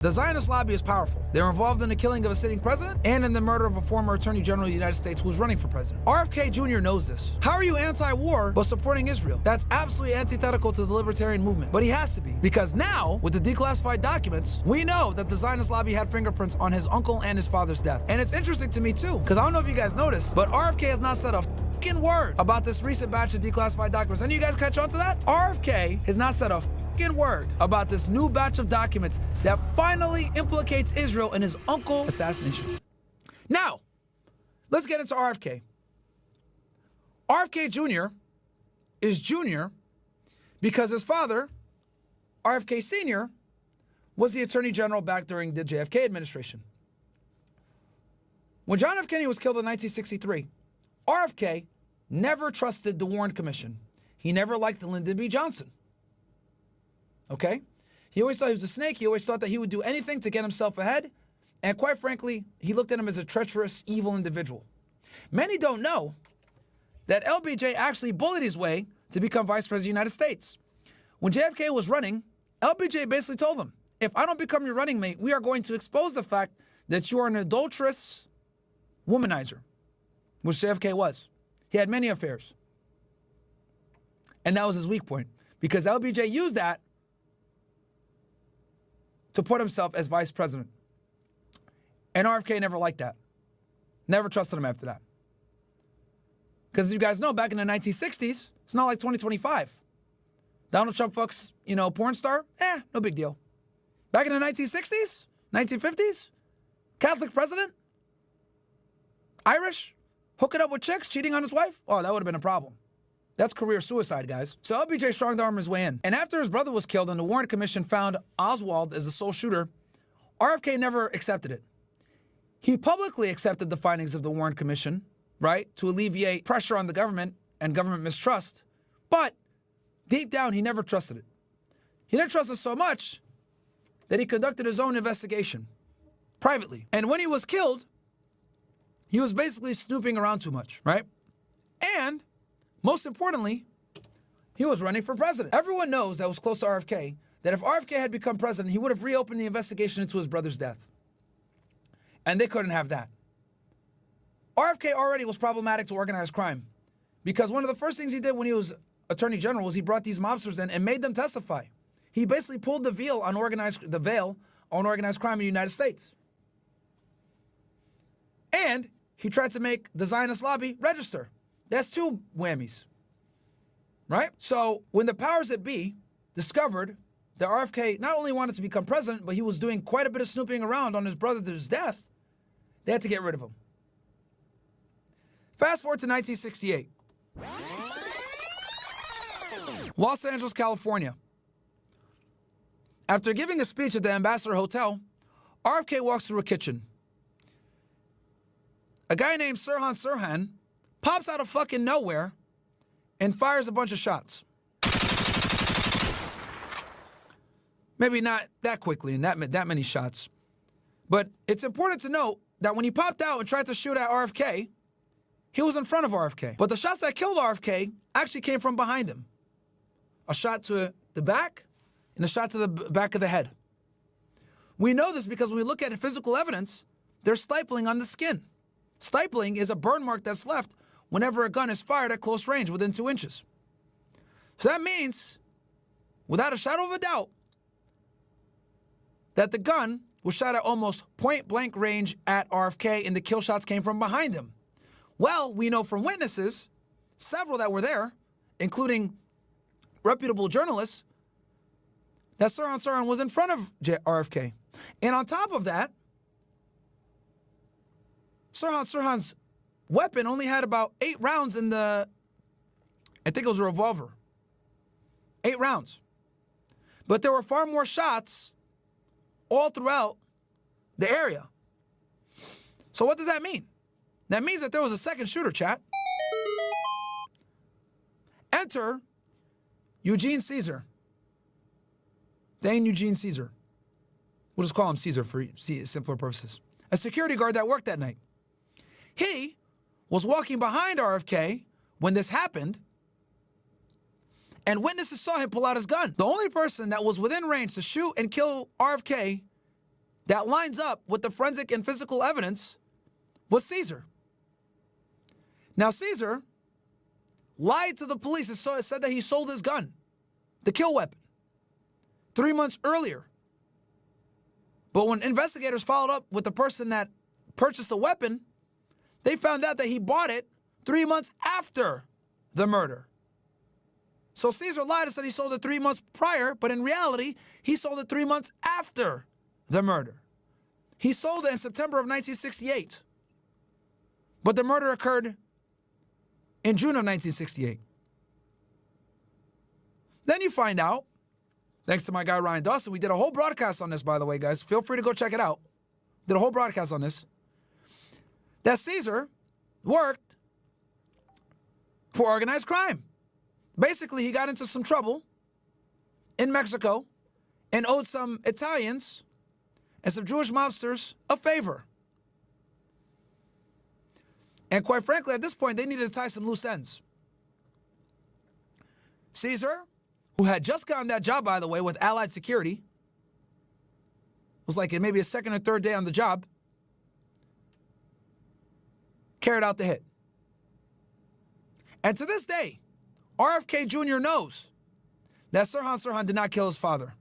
The Zionist lobby is powerful. They're involved in the killing of a sitting president and in the murder of a former Attorney General of the United States who was running for president. RFK Jr. knows this. How are you anti-war but supporting Israel? That's absolutely antithetical to the libertarian movement. But he has to be, because now, with the declassified documents, we know that the Zionist lobby had fingerprints on his uncle and his father's death. And it's interesting to me too, because I don't know if you guys noticed, but RFK has not said a fucking word about this recent batch of declassified documents. Any of you guys catch on to that? RFK has not said a word about this new batch of documents that finally implicates Israel in his uncle assassination. Now, let's get into RFK. RFK Jr. is Junior because his father, RFK Sr., was the Attorney General back during the JFK administration. When John F. Kennedy was killed in 1963, RFK never trusted the Warren Commission. He never liked Lyndon B. Johnson. Okay? He always thought he was a snake. He always thought that he would do anything to get himself ahead. And quite frankly, he looked at him as a treacherous, evil individual. Many don't know that LBJ actually bullied his way to become Vice President of the United States. When JFK was running, LBJ basically told him, if I don't become your running mate, we are going to expose the fact that you are an adulterous womanizer, which JFK was. He had many affairs. And that was his weak point, because LBJ used that to put himself as vice president. And RFK never liked that. Never trusted him after that. Because as you guys know, back in the 1960s, it's not like 2025. Donald Trump fucks, porn star? No big deal. Back in the 1960s, 1950s, Catholic president, Irish, hooking up with chicks, cheating on his wife? Oh, that would have been a problem. That's career suicide, guys. So LBJ strong-armed his way in. And after his brother was killed and the Warren Commission found Oswald as the sole shooter, RFK never accepted it. He publicly accepted the findings of the Warren Commission, right, to alleviate pressure on the government and government mistrust. But deep down, he never trusted it. He didn't trust it so much that he conducted his own investigation privately. And when he was killed, he was basically snooping around too much, right? And most importantly, he was running for president. Everyone knows that was close to RFK, that if RFK had become president, he would have reopened the investigation into his brother's death. And they couldn't have that. RFK already was problematic to organized crime because one of the first things he did when he was Attorney General was he brought these mobsters in and made them testify. He basically pulled the veil on organized crime in the United States. And he tried to make the Zionist lobby register. That's two whammies, right? So when the powers that be discovered that RFK not only wanted to become president, but he was doing quite a bit of snooping around on his brother's death, they had to get rid of him. Fast forward to 1968. Los Angeles, California. After giving a speech at the Ambassador Hotel, RFK walks through a kitchen. A guy named Sirhan pops out of fucking nowhere and fires a bunch of shots. Maybe not that quickly and that many shots. But it's important to note that when he popped out and tried to shoot at RFK, he was in front of RFK. But the shots that killed RFK actually came from behind him. A shot to the back and a shot to the back of the head. We know this because when we look at physical evidence, there's stippling on the skin. Stippling is a burn mark that's left whenever a gun is fired at close range within 2 inches. So that means, without a shadow of a doubt, that the gun was shot at almost point-blank range at RFK and the kill shots came from behind him. Well, we know from witnesses, several that were there, including reputable journalists, that Sirhan was in front of RFK. And on top of that, Sirhan's weapon only had about 8 rounds in the, I think it was a revolver. 8 rounds. But there were far more shots all throughout the area. So what does that mean? That means that there was a second shooter, chat. Enter Eugene Caesar. Dane Eugene Caesar. We'll just call him Caesar for simpler purposes. A security guard that worked that night. He was walking behind RFK when this happened, and witnesses saw him pull out his gun. The only person that was within range to shoot and kill RFK that lines up with the forensic and physical evidence was Caesar. Now, Caesar lied to the police and said that he sold his gun, the kill weapon, 3 months earlier. But when investigators followed up with the person that purchased the weapon, they found out that he bought it 3 months after the murder. So Caesar lied and said he sold it 3 months prior, but in reality, he sold it 3 months after the murder. He sold it in September of 1968. But the murder occurred in June of 1968. Then you find out, thanks to my guy Ryan Dawson, we did a whole broadcast on this, by the way, guys. Feel free to go check it out. Did a whole broadcast on this. That Caesar worked for organized crime. Basically, he got into some trouble in Mexico and owed some Italians and some Jewish mobsters a favor. And quite frankly, at this point, they needed to tie some loose ends. Caesar, who had just gotten that job, by the way, with Allied Security, was like maybe a second or third day on the job, carried out the hit. And to this day, RFK Jr. knows that Sirhan did not kill his father.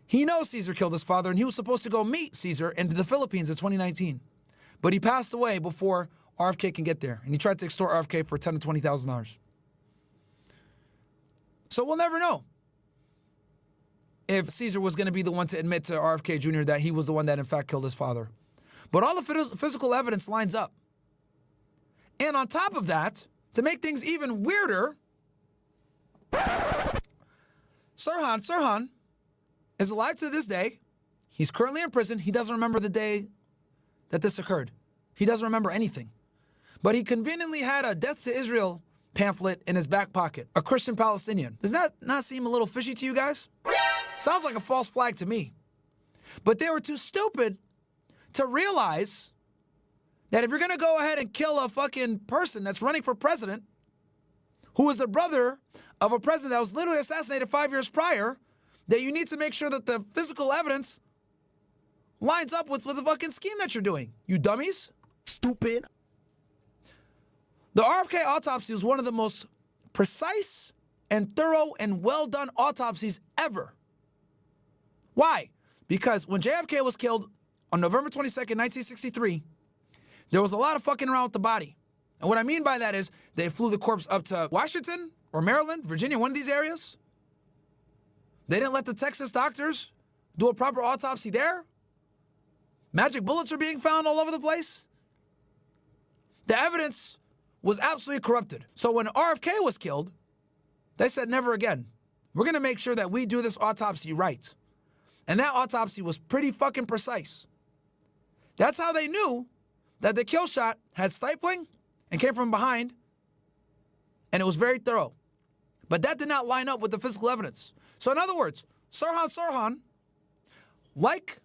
He knows Caesar killed his father, and he was supposed to go meet Caesar in the Philippines in 2019. But he passed away before RFK can get there, and he tried to extort RFK for $10,000 to $20,000. So we'll never know if Caesar was going to be the one to admit to RFK Jr. that he was the one that in fact killed his father. But all the physical evidence lines up. And on top of that, to make things even weirder, Sirhan is alive to this day. He's currently in prison. He doesn't remember the day that this occurred. He doesn't remember anything. But he conveniently had a Death to Israel pamphlet in his back pocket, a Christian Palestinian. Does that not seem a little fishy to you guys? Sounds like a false flag to me. But they were too stupid to realize that if you're going to go ahead and kill a fucking person that's running for president, who is the brother of a president that was literally assassinated 5 years prior, that you need to make sure that the physical evidence lines up with the fucking scheme that you're doing. You dummies. Stupid. The RFK autopsy was one of the most precise and thorough and well-done autopsies ever. Why? Because when JFK was killed on November 22nd, 1963, there was a lot of fucking around with the body. And what I mean by that is they flew the corpse up to Washington or Maryland, Virginia, one of these areas. They didn't let the Texas doctors do a proper autopsy there. Magic bullets are being found all over the place. The evidence was absolutely corrupted. So when RFK was killed, they said never again. We're going to make sure that we do this autopsy right. And that autopsy was pretty fucking precise. That's how they knew that the kill shot had stifling and came from behind, and it was very thorough. But that did not line up with the physical evidence. So in other words, Sirhan, like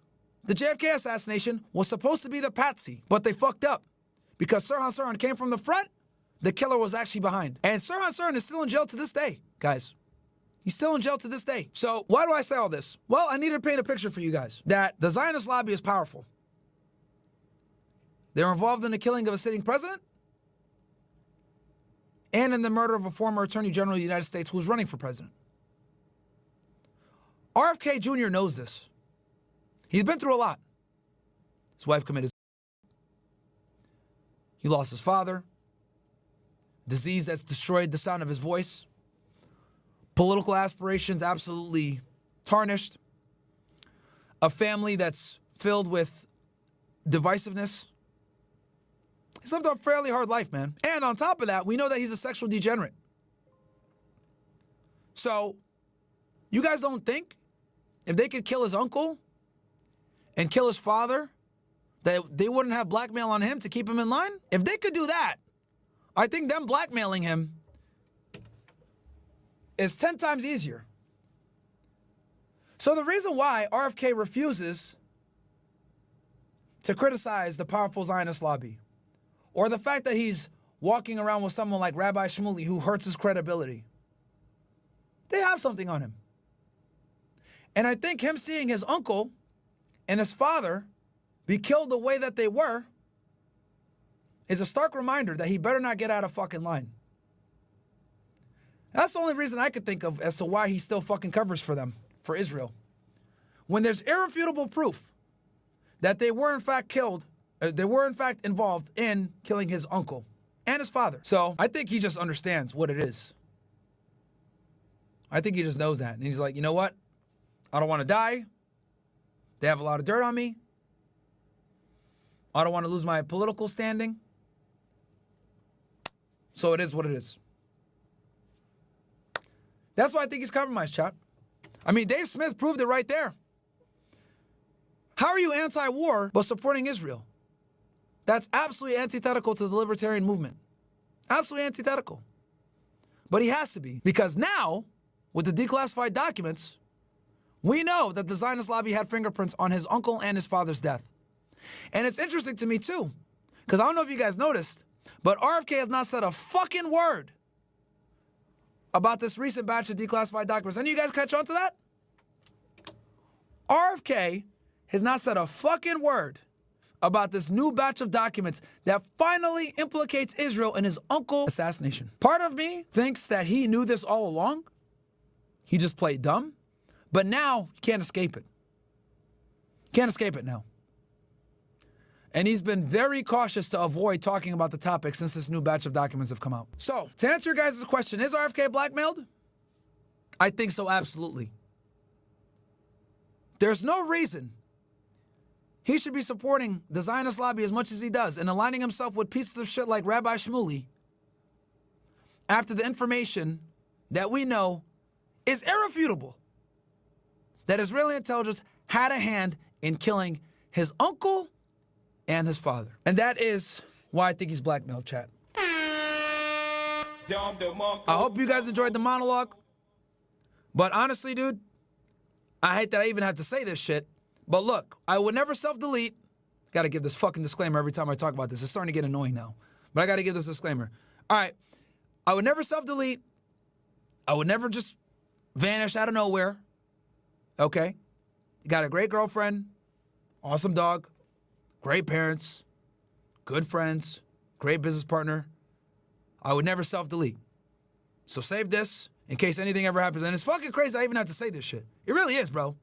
the JFK assassination, was supposed to be the patsy, but they fucked up. Because Sirhan came from the front, the killer was actually behind. And Sirhan is still in jail to this day, guys. He's still in jail to this day. So why do I say all this? Well, I need to paint a picture for you guys that the Zionist lobby is powerful. They're involved in the killing of a sitting president and in the murder of a former Attorney General of the United States who was running for president. RFK Jr. knows this. He's been through a lot. His wife committed suicide. He lost his father. Disease that's destroyed the sound of his voice. Political aspirations absolutely tarnished. A family that's filled with divisiveness. He's lived a fairly hard life, man. And on top of that, we know that he's a sexual degenerate. So, you guys don't think if they could kill his uncle and kill his father, that they wouldn't have blackmail on him to keep him in line? If they could do that, I think them blackmailing him is 10 times easier. So the reason why RFK refuses to criticize the powerful Zionist lobby, or the fact that he's walking around with someone like Rabbi Shmuley who hurts his credibility, they have something on him. And I think him seeing his uncle and his father be killed the way that they were is a stark reminder that he better not get out of fucking line. That's the only reason I could think of as to why he still fucking covers for them, for Israel. When there's irrefutable proof that they were in fact killed, they were in fact involved in killing his uncle and his father. So I think he just understands what it is. I think he just knows that. And he's like, you know what? I don't want to die. They have a lot of dirt on me. I don't want to lose my political standing. So it is what it is. That's why I think he's compromised, chat. I mean, Dave Smith proved it right there. How are you anti-war but supporting Israel? That's absolutely antithetical to the libertarian movement. Absolutely antithetical. But he has to be, because now, with the declassified documents, we know that the Zionist lobby had fingerprints on his uncle and his father's death. And it's interesting to me too, because I don't know if you guys noticed, but RFK has not said a fucking word about this recent batch of declassified documents. Any of you guys catch on to that? RFK has not said a fucking word about this new batch of documents that finally implicates Israel in his uncle's assassination. Part of me thinks that he knew this all along. He just played dumb. But now, you can't escape it. Can't escape it now. And he's been very cautious to avoid talking about the topic since this new batch of documents have come out. So, to answer your guys' question, is RFK blackmailed? I think so, absolutely. There's no reason he should be supporting the Zionist lobby as much as he does and aligning himself with pieces of shit like Rabbi Shmuley after the information that we know is irrefutable that Israeli intelligence had a hand in killing his uncle and his father. And that is why I think he's blackmailed, chat. I hope you guys enjoyed the monologue. But honestly, dude, I hate that I even had to say this shit. But look, I would never self-delete. Gotta give this fucking disclaimer every time I talk about this. It's starting to get annoying now. But I gotta give this disclaimer. All right, I would never self-delete. I would never just vanish out of nowhere. Okay? You got a great girlfriend, awesome dog, great parents, good friends, great business partner. I would never self-delete. So save this in case anything ever happens. And it's fucking crazy I even have to say this shit. It really is, bro.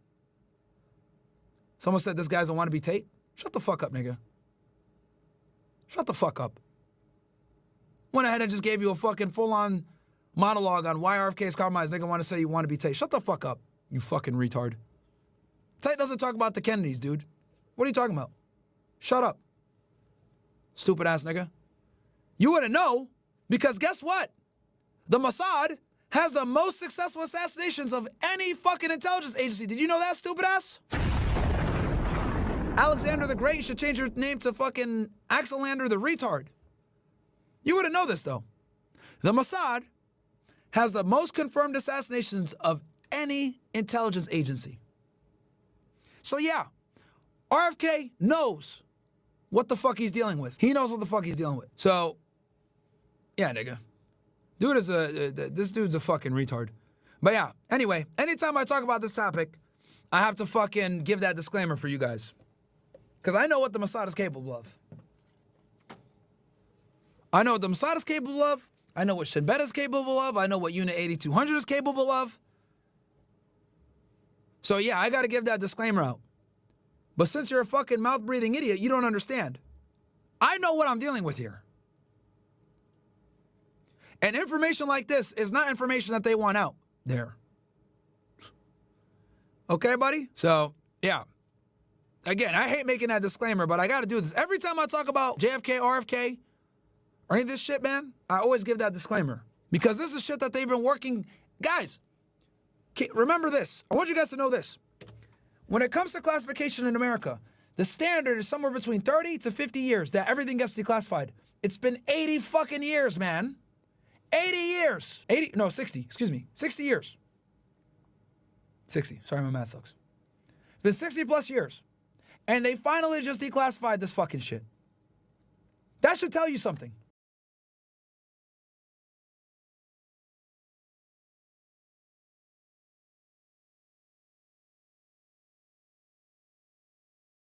Someone said this guy's a wannabe Tate. Shut the fuck up, nigga. Shut the fuck up. Went ahead and just gave you a fucking full-on monologue on why RFK is compromised. Nigga want to say you want to be Tate. Shut the fuck up, you fucking retard. Tate doesn't talk about the Kennedys, dude. What are you talking about? Shut up. Stupid ass nigga. You wouldn't know because guess what? The Mossad has the most successful assassinations of any fucking intelligence agency. Did you know that, stupid ass? Alexander the Great should change your name to fucking Axelander the retard. You wouldn't know this though. The Mossad has the most confirmed assassinations of any intelligence agency. So yeah, RFK knows what the fuck he's dealing with. He knows what the fuck he's dealing with. So, yeah, nigga. Dude is this dude's a fucking retard. But yeah, anyway, anytime I talk about this topic, I have to fucking give that disclaimer for you guys. Because I know what the Mossad is capable of. I know what the Mossad is capable of. I know what Shin Bet is capable of. I know what Unit 8200 is capable of. So yeah, I got to give that disclaimer out. But since you're a fucking mouth-breathing idiot, you don't understand. I know what I'm dealing with here. And information like this is not information that they want out there. Okay, buddy? So, yeah. Again, I hate making that disclaimer, but I got to do this. Every time I talk about JFK, RFK, or any of this shit, man, I always give that disclaimer. Because this is shit that they've been working. Guys, remember this. I want you guys to know this. When it comes to classification in America, the standard is somewhere between 30 to 50 years that everything gets declassified. It's been 80 fucking years, man. 80 years. 60, excuse me. 60 years. 60. Sorry, my math sucks. It's been 60 plus years. And they finally just declassified this fucking shit. That should tell you something.